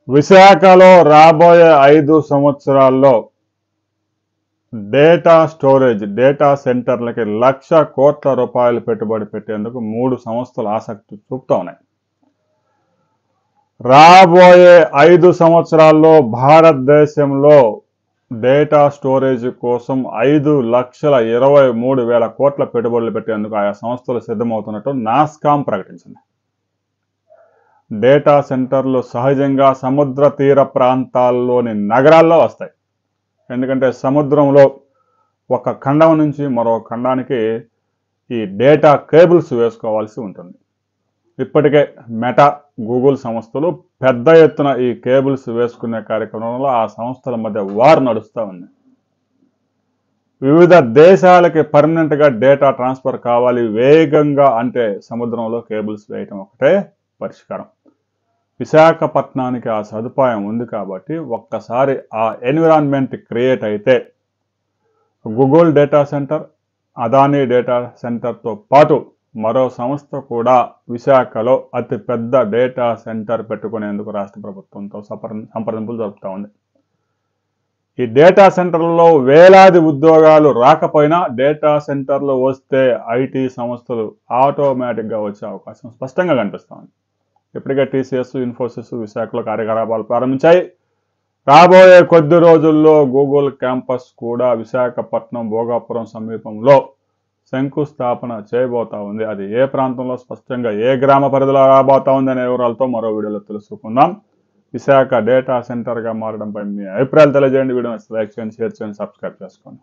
విశాఖలో రాబోయే 5 సంవత్సరాల్లో డేటా స్టోరేజ్ డేటా సెంటర్లకి 1,00,000 కోట్ల రూపాయలు పెట్టుబడి పెట్టేందుకు 3 సంస్థలు ఆసక్తి చూపుతా ఉన్నాయి. రాబోయే 5 సంవత్సరాల్లో భారతదేశంలో డేటా స్టోరేజ్ కోసం 5,23,000 కోట్ల పెట్టుబడులు పెట్టేందుకు ఆయా సంస్థలు సిద్ధమవుతున్నట్టు నాస్కామ్ ప్రకటించింది. డేటా సెంటర్లు సహజంగా సముద్ర తీర ప్రాంతాల్లోని నగరాల్లో వస్తాయి. ఎందుకంటే సముద్రంలో ఒక ఖండం నుంచి మరో ఖండానికి ఈ డేటా కేబుల్స్ వేసుకోవాల్సి ఉంటుంది. ఇప్పటికే మెటా, గూగుల్ సంస్థలు పెద్ద ఎత్తున ఈ కేబుల్స్ వేసుకునే కార్యక్రమంలో ఆ సంస్థల మధ్య వార్ నడుస్తూ ఉంది. వివిధ దేశాలకి పర్మనెంట్గా డేటా ట్రాన్స్ఫర్ కావాలి వేగంగా అంటే సముద్రంలో కేబుల్స్ వేయటం ఒకటే పరిష్కారం. విశాఖపట్నానికి ఆ సదుపాయం ఉంది కాబట్టి ఒక్కసారి ఆ ఎన్విరాన్మెంట్ క్రియేట్ అయితే Google data centre, Adani data సెంటర్తో పాటు మరో సంస్థ కూడా విశాఖలో అతిపెద్ద డేటా సెంటర్ పెట్టుకునేందుకు రాష్ట్ర ప్రభుత్వంతో సంప్రదింపులు జరుపుతూ ఉంది. ఈ డేటా సెంటర్లలో వేలాది ఉద్యోగాలు రాకపోయినా డేటా సెంటర్లు వస్తే ఐటీ సంస్థలు ఆటోమేటిక్గా వచ్చే అవకాశం స్పష్టంగా కనిపిస్తోంది. ఇప్పటికే టీసీఎస్, ఇన్ఫోసిస్ విశాఖలో కార్యకలాపాలు ప్రారంభించాయి. రాబోయే కొద్ది రోజుల్లో గూగుల్ క్యాంపస్ కూడా విశాఖపట్నం భోగాపురం సమీపంలో శంకుస్థాపన చేయబోతా ఉంది. అది ఏ ప్రాంతంలో, స్పష్టంగా ఏ గ్రామ పరిధిలో రాబోతా ఉంది అనే వివరాలతో మరో వీడియోలో తెలుసుకుందాం. విశాఖ డేటా సెంటర్గా మారడంపై మీ అభిప్రాయాలు తెలియజేయండి. వీడియోని లైక్ చేయండి, షేర్ చేయండి, సబ్స్క్రైబ్ చేసుకోండి.